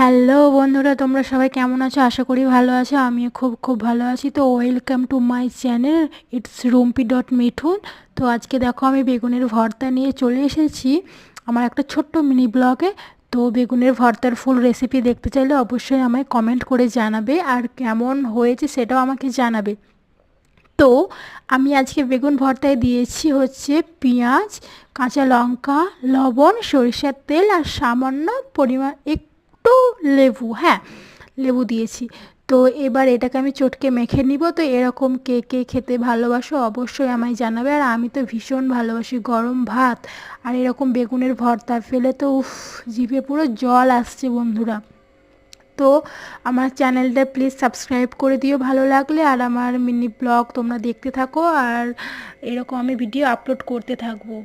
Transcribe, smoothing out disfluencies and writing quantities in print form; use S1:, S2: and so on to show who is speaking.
S1: Hello বন্ধুরা, তোমরা সবাই কেমন আছো? আশা করি ভালো আছো। আমিও খুব ভালো আছি। তো welcome to my channel, it's rumpy.মিঠুন। তো আজকে দেখো আমি বেগুনের ভর্তা নিয়ে চলে এসেছি আমার একটা ছোট্ট মিনি ব্লগে। তো বেগুনের ভর্তার ফুল রেসিপি দেখতে চাইলে অবশ্যই আমায় কমেন্ট করে জানাবে, আর কেমন হয়েছে সেটাও আমাকে জানাবে। তো আমি আজকে বেগুন ভর্তায় দিয়েছি হচ্ছে পেঁয়াজ, কাঁচা লঙ্কা, লবণ, সরিষার তেল আর সামান্য পরিমাণ একটু লেবু। হ্যাঁ, লেবু দিয়েছি। তো এবার এটাকে আমি চটকে মেখে নিব। তো এরকম কে কে খেতে ভালোবাসো অবশ্যই আমায় জানাবে। আর আমি তো ভীষণ ভালোবাসি গরম ভাত আর এরকম বেগুনের ভর্তা ফেলে, তো উফ, জিভে পুরো জল আসছে বন্ধুরা। তো আমার চ্যানেলটা প্লিজ সাবস্ক্রাইব করে দিও ভালো লাগলে, আর আমার মিনি ব্লগ তোমরা দেখতে থাকো, আর এরকম আমি ভিডিও আপলোড করতে থাকবো।